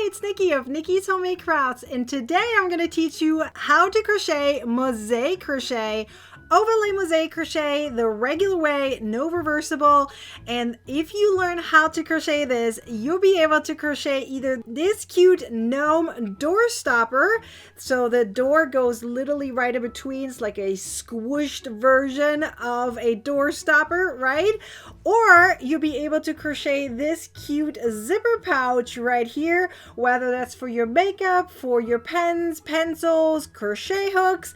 it's Nikki of Nikki's Homemade Crafts, and today I'm going to teach you how to crochet mosaic crochet, overlay mosaic crochet the regular way, no reversible. And if you learn how to crochet this, you'll be able to crochet either this cute gnome door stopper, so the door goes literally right in between. It's like a squished version of a door stopper, right? Or you'll be able to crochet this cute zipper pouch right here, whether that's for your makeup, for your pens, pencils, crochet hooks.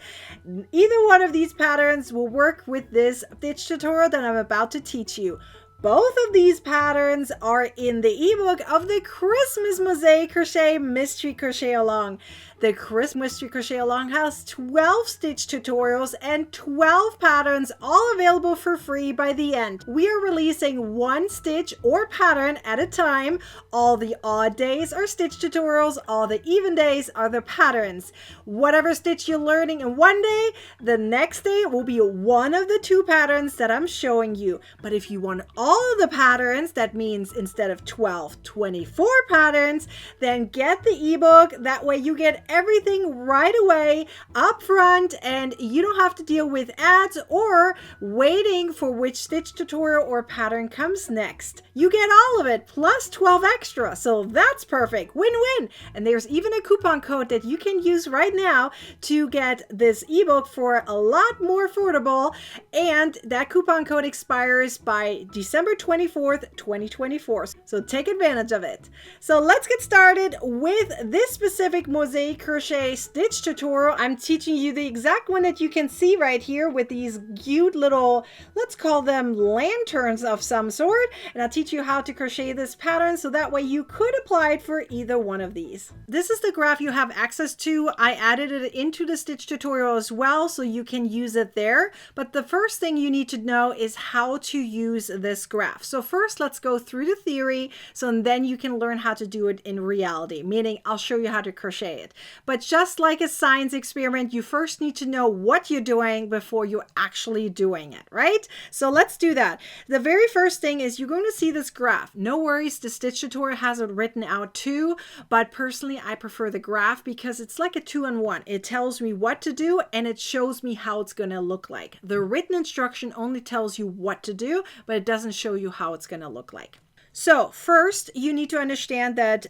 Either one of these patterns will work with this stitch tutorial that I'm about to teach you. Both of these patterns are in the ebook of the Christmas Mosaic Crochet Mystery Crochet Along. The Christmas Mystery Crochet Along has 12 stitch tutorials and 12 patterns, all available for free by the end. We are releasing one stitch or pattern at a time. All the odd days are stitch tutorials, all the even days are the patterns. Whatever stitch you're learning in one day, the next day will be one of the two patterns that I'm showing you. But if you want all of the patterns, that means instead of 12, 24 patterns, then get the ebook. That way you get everything right away up front, and you don't have to deal with ads or waiting for which stitch tutorial or pattern comes next. You get all of it plus 12 extra, so that's perfect. Win-win. And there's even a coupon code that you can use right now to get this ebook for a lot more affordable, and that coupon code expires by December 24th, 2024. So take advantage of it. So let's get started with this specific mosaic crochet stitch tutorial. I'm teaching you the exact one that you can see right here with these cute little, let's call them lanterns of some sort. And I'll teach you how to crochet this pattern so that way you could apply it for either one of these. This is the graph you have access to. I added it into the stitch tutorial as well, so you can use it there. But the first thing you need to know is how to use this graph. So first, let's go through the theory, so then you can learn how to do it in reality, meaning I'll show you how to crochet it. But just like a science experiment, you first need to know what you're doing before you're actually doing it, right? So let's do that. The very first thing is you're going to see this graph. No worries, the stitch tutorial has it written out too, but personally I prefer the graph because it's like a 2-in-1. It tells me what to do and it shows me how it's going to look like. The written instruction only tells you what to do, but it doesn't show you how it's going to look like. So first, you need to understand that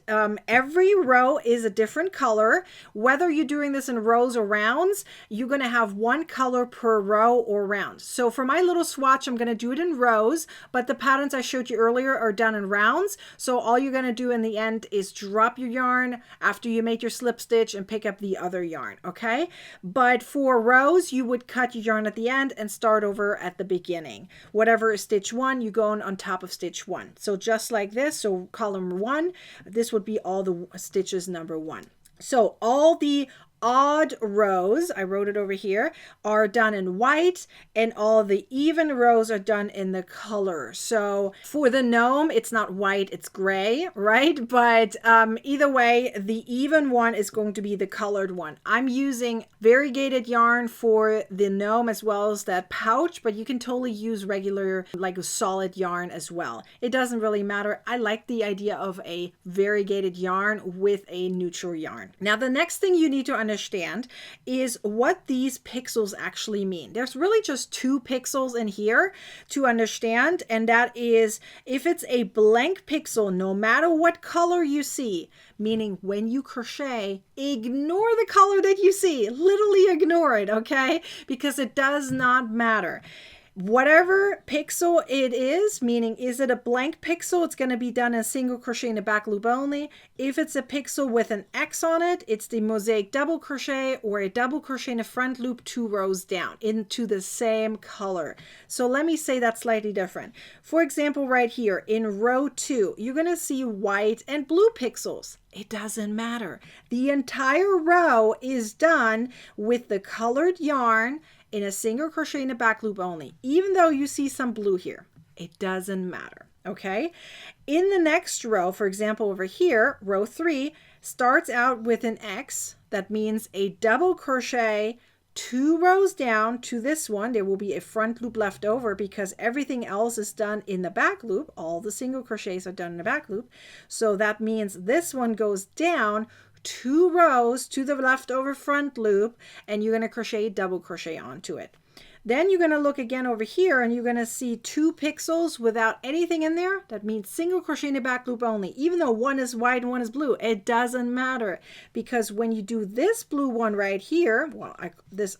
every row is a different color. Whether you're doing this in rows or rounds, you're going to have one color per row or round. So for my little swatch, I'm going to do it in rows, but the patterns I showed you earlier are done in rounds. So all you're going to do in the end is drop your yarn after you make your slip stitch and pick up the other yarn, okay? But for rows, you would cut your yarn at the end and start over at the beginning. Whatever is stitch 1, you go on top of stitch 1. So just like this, so column 1, this would be all the stitches number 1. So all the odd rows, I wrote it over here, are done in white, and all the even rows are done in the color. So for the gnome, it's not white, it's gray, right? But either way, the even one is going to be the colored one. I'm using variegated yarn for the gnome as well as that pouch, but you can totally use regular, like a solid yarn as well. It doesn't really matter. I like the idea of a variegated yarn with a neutral yarn. Now, the next thing you need to understand is what these pixels actually mean. There's really just 2 pixels in here to understand, and that is if it's a blank pixel, no matter what color you see, meaning when you crochet, ignore the color that you see. Literally ignore it, okay? Because it does not matter. Whatever pixel it is, meaning is it a blank pixel, it's going to be done in single crochet in the back loop only. If it's a pixel with an X on it, it's the mosaic double crochet or a double crochet in the front loop 2 rows down into the same color. So let me say that slightly different. For example, right here in row 2, you're going to see white and blue pixels. It doesn't matter. The entire row is done with the colored yarn in a single crochet in the back loop only, even though you see some blue here. It doesn't matter, okay? In the next row, for example, over here, row 3 starts out with an X. That means a double crochet, 2 rows down to this one. There will be a front loop left over because everything else is done in the back loop. All the single crochets are done in the back loop. So that means this one goes down 2 rows to the leftover front loop, and you're going to crochet double crochet onto it. Then you're going to look again over here and you're going to see 2 pixels without anything in there. That means single crochet in the back loop only. Even though one is white and one is blue, it doesn't matter, because when you do this blue one right here, well,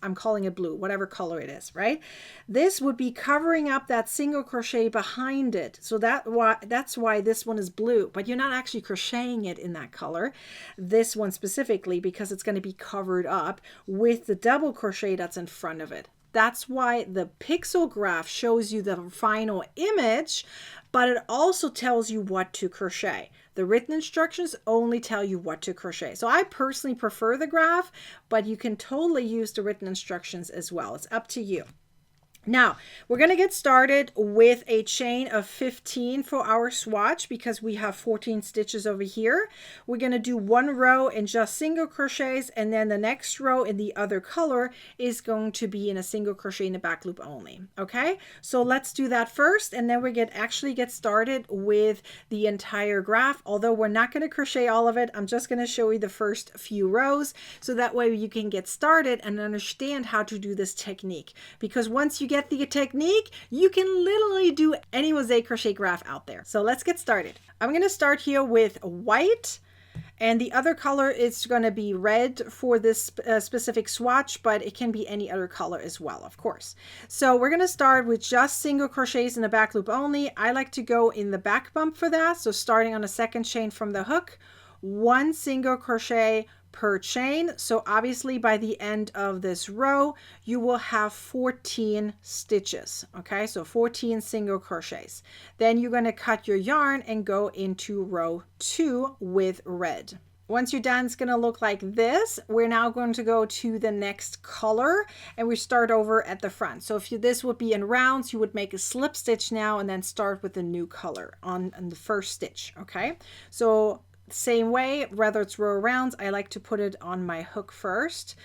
I'm calling it blue, whatever color it is, right? This would be covering up that single crochet behind it. So that's why this one is blue, but you're not actually crocheting it in that color, this one specifically, because it's going to be covered up with the double crochet that's in front of it. That's why the pixel graph shows you the final image, but it also tells you what to crochet. The written instructions only tell you what to crochet. So I personally prefer the graph, but you can totally use the written instructions as well. It's up to you. Now, we're going to get started with a chain of 15 for our swatch because we have 14 stitches over here. We're going to do 1 row in just single crochets, and then the next row in the other color is going to be in a single crochet in the back loop only. Okay, so let's do that first, and then we actually get started with the entire graph. Although we're not going to crochet all of it, I'm just going to show you the first few rows so that way you can get started and understand how to do this technique, because once you get the technique, you can literally do any mosaic crochet graph out there. So let's get started. I'm going to start here with white, and the other color is going to be red for this specific swatch, but it can be any other color as well, of course. So we're going to start with just single crochets in the back loop only. I like to go in the back bump for that. So starting on the second chain from the hook, 1 single crochet per chain. So obviously by the end of this row, you will have 14 stitches. Okay, so 14 single crochets. Then you're going to cut your yarn and go into row 2 with red. Once you're done, it's going to look like this. We're now going to go to the next color, and we start over at the front. So if this would be in rounds, you would make a slip stitch now and then start with the new color on the first stitch. Okay, so same way, whether it's row or rounds, I like to put it on my hook first.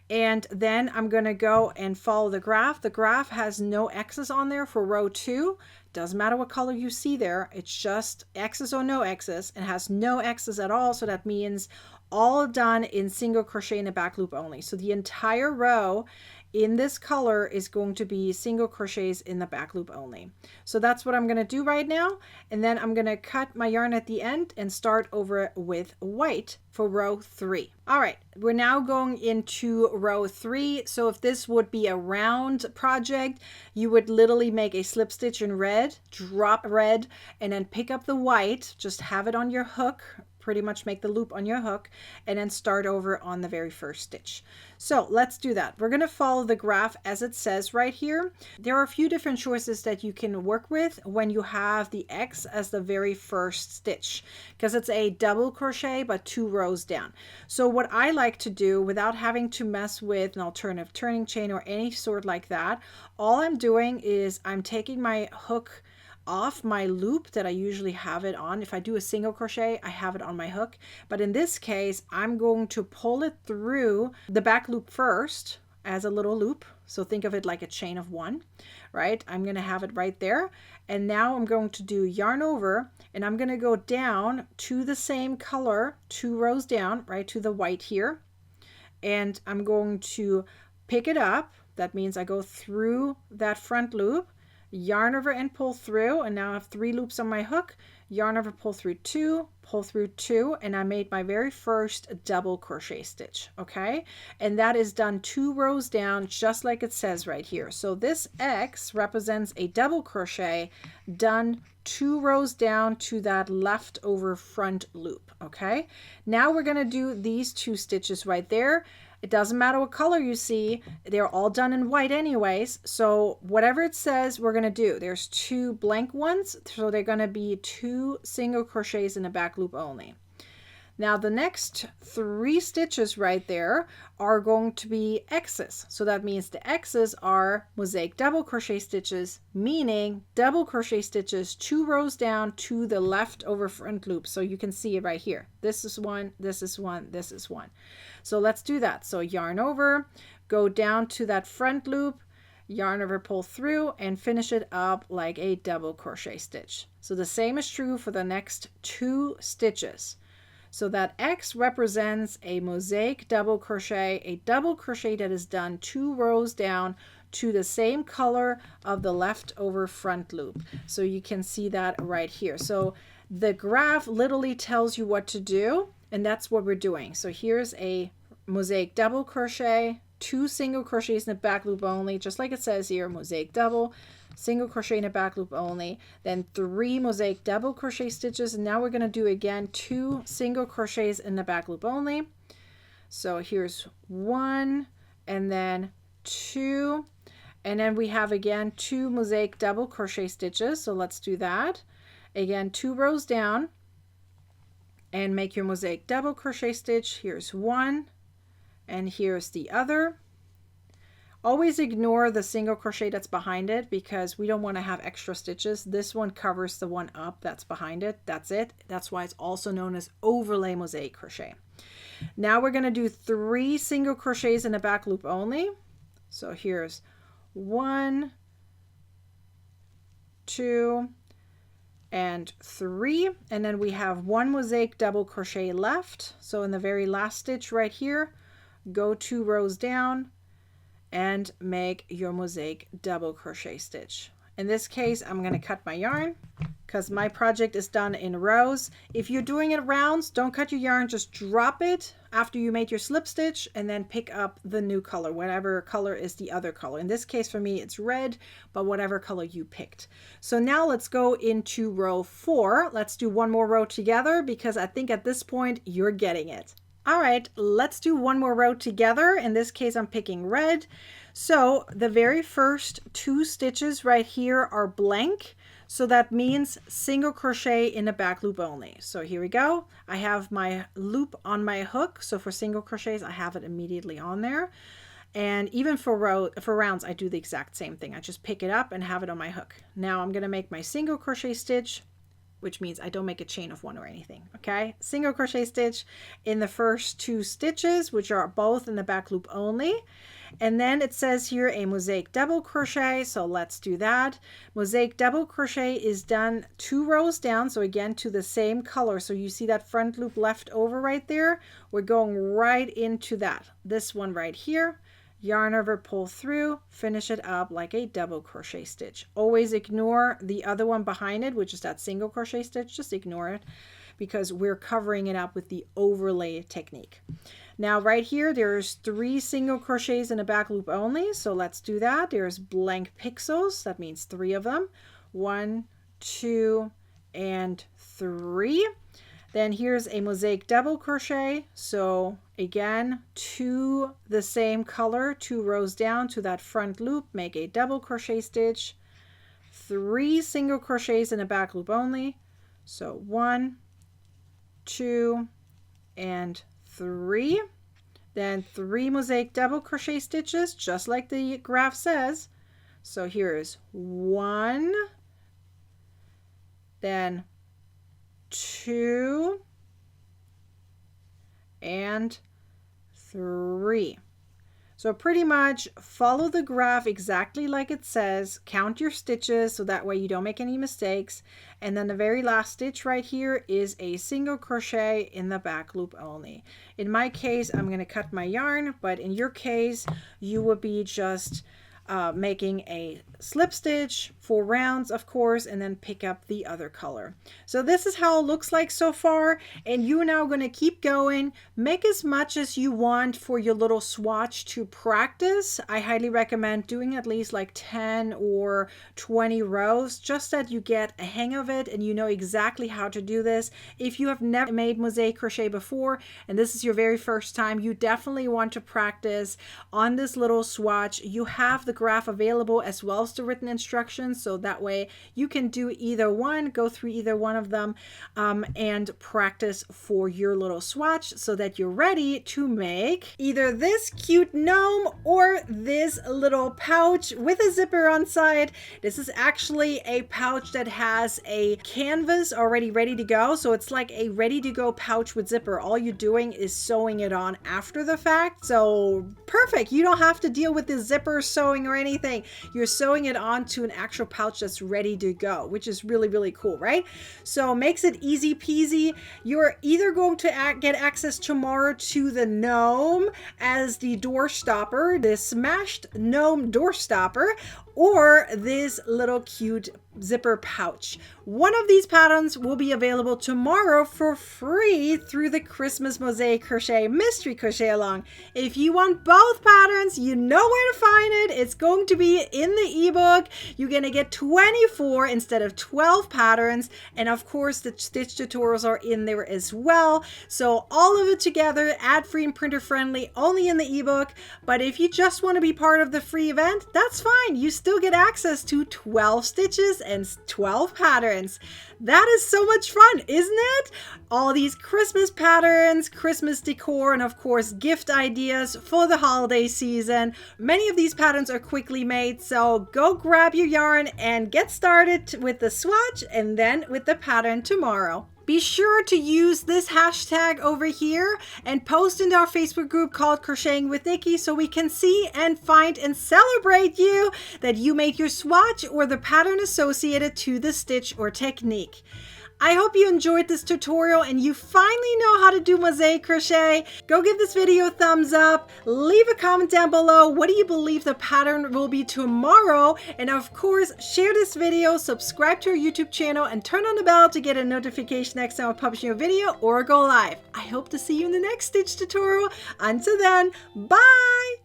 And then I'm going to go and follow the graph. The graph has no X's on there for row 2. Doesn't matter what color you see there. It's just X's or no X's, and has no X's at all. So that means all done in single crochet in the back loop only. So the entire row in this color is going to be single crochets in the back loop only. So that's what I'm going to do right now. And then I'm going to cut my yarn at the end and start over with white for row 3. All right, we're now going into row 3. So if this would be a round project, you would literally make a slip stitch in red, drop red, and then pick up the white, just have it on your hook, pretty much make the loop on your hook, and then start over on the very first stitch. So let's do that. We're going to follow the graph as it says right here. There are a few different choices that you can work with when you have the X as the very first stitch, because it's a double crochet but 2 rows down. So what I like to do without having to mess with an alternative turning chain or any sort like that, all I'm doing is I'm taking my hook off my loop that I usually have it on. If I do a single crochet, I have it on my hook, but in this case I'm going to pull it through the back loop first as a little loop. So think of it like a chain of 1, right? I'm going to have it right there, and now I'm going to do yarn over, and I'm going to go down to the same color 2 rows down, right to the white here, and I'm going to pick it up. That means I go through that front loop, yarn over and pull through, and now I have 3 loops on my hook, yarn over, pull through 2, and I made my very first double crochet stitch. Okay, and that is done 2 rows down, just like it says right here. So this X represents a double crochet done 2 rows down to that leftover front loop. Okay, now we're going to do these 2 stitches right there. It doesn't matter what color you see, they're all done in white anyways. So whatever it says, we're going to do. There's 2 blank ones, so they're going to be 2 single crochets in the back loop only. Now the next 3 stitches right there are going to be X's. So that means the X's are mosaic double crochet stitches, meaning double crochet stitches 2 rows down to the left over front loop. So you can see it right here. This is one, this is one, this is one. So let's do that. So yarn over, go down to that front loop, yarn over, pull through, and finish it up like a double crochet stitch. So the same is true for the next 2 stitches. So that X represents a mosaic double crochet that is done 2 rows down to the same color of the leftover front loop. So you can see that right here. So the graph literally tells you what to do, and that's what we're doing. So here's a mosaic double crochet, 2 single crochets in the back loop only, just like it says here, mosaic double, single crochet in a back loop only, then 3 mosaic double crochet stitches, and now we're going to do again 2 single crochets in the back loop only. So here's 1 and then 2, and then we have again 2 mosaic double crochet stitches. So let's do that again, 2 rows down and make your mosaic double crochet stitch. Here's 1 and here's the other. Always ignore the single crochet that's behind it because we don't want to have extra stitches. This one covers the one up that's behind it. That's it. That's why it's also known as overlay mosaic crochet. Now we're going to do 3 single crochets in the back loop only. So here's 1, 2, and 3, and then we have 1 mosaic double crochet left. So in the very last stitch right here, go 2 rows down and make your mosaic double crochet stitch. In this case, I'm going to cut my yarn because my project is done in rows. If you're doing it rounds, don't cut your yarn, just drop it after you made your slip stitch and then pick up the new color, whatever color is the other color. In this case for me it's red, but whatever color you picked. So now let's go into row 4. Let's do one more row together because I think at this point you're getting it. All right, let's do one more row together. In this case, I'm picking red. So the very first 2 stitches right here are blank. So that means single crochet in the back loop only. So here we go. I have my loop on my hook. So for single crochets, I have it immediately on there. And even for rounds, I do the exact same thing. I just pick it up and have it on my hook. Now I'm going to make my single crochet stitch, which means I don't make a chain of 1 or anything, okay? Single crochet stitch in the first 2 stitches, which are both in the back loop only. And then it says here a mosaic double crochet, so let's do that. Mosaic double crochet is done 2 rows down, so again to the same color. So you see that front loop left over right there? We're going right into that. This one right here. Yarn over, pull through, finish it up like a double crochet stitch. Always ignore the other one behind it, which is that single crochet stitch. Just ignore it because we're covering it up with the overlay technique. Now right here, there's 3 single crochets in a back loop only. So let's do that. There's blank pixels. That means 3 of them. 1, 2, and 3. Then here's a mosaic double crochet. So again, to the same color, 2 rows down to that front loop, make a double crochet stitch, 3 single crochets in a back loop only. So 1, 2, and 3. Then 3 mosaic double crochet stitches, just like the graph says. So here is 1, then 2, and 3. So pretty much follow the graph exactly like it says. Count your stitches so that way you don't make any mistakes. And then the very last stitch right here is a single crochet in the back loop only. In my case, I'm going to cut my yarn, but in your case, you would be just making a slip stitch for rounds, of course, and then pick up the other color. So this is how it looks like so far, and you're now going to keep going. Make as much as you want for your little swatch to practice. I highly recommend doing at least like 10 or 20 rows, just that you get a hang of it and you know exactly how to do this. If you have never made mosaic crochet before and this is your very first time, you definitely want to practice on this little swatch. You have the graph available as well as the written instructions. So that way you can do either one, go through either one of them, and practice for your little swatch so that you're ready to make either this cute gnome or this little pouch with a zipper on side. This is actually a pouch that has a canvas already ready to go. So it's like a ready to go pouch with zipper. All you're doing is sewing it on after the fact. So perfect. You don't have to deal with the zipper sewing or anything. You're sewing it onto an actual pouch that's ready to go, which is really, really cool, right? So makes it easy peasy. You're either going to get access tomorrow to the gnome as the door stopper, the smashed gnome door stopper, or this little cute zipper pouch. One of these patterns will be available tomorrow for free through the Christmas Mosaic Crochet Mystery Crochet Along. If you want both patterns, you know where to find it. It's going to be in the ebook. You're going to get 24 instead of 12 patterns. And of course, the stitch tutorials are in there as well. So all of it together, ad-free and printer-friendly, only in the ebook. But if you just want to be part of the free event, that's fine. You still get access to 12 stitches and 12 patterns. That is so much fun, isn't it? All these Christmas patterns, Christmas decor, and of course gift ideas for the holiday season. Many of these patterns are quickly made, so go grab your yarn and get started with the swatch and then with the pattern tomorrow. Be sure to use this hashtag over here and post into our Facebook group called Crocheting with Nikki so we can see and find and celebrate you that you made your swatch or the pattern associated to the stitch or technique. I hope you enjoyed this tutorial and you finally know how to do mosaic crochet. Go give this video a thumbs up. Leave a comment down below. What do you believe the pattern will be tomorrow? And of course, share this video, subscribe to our YouTube channel, and turn on the bell to get a notification next time I publish a video or go live. I hope to see you in the next stitch tutorial. Until then, bye!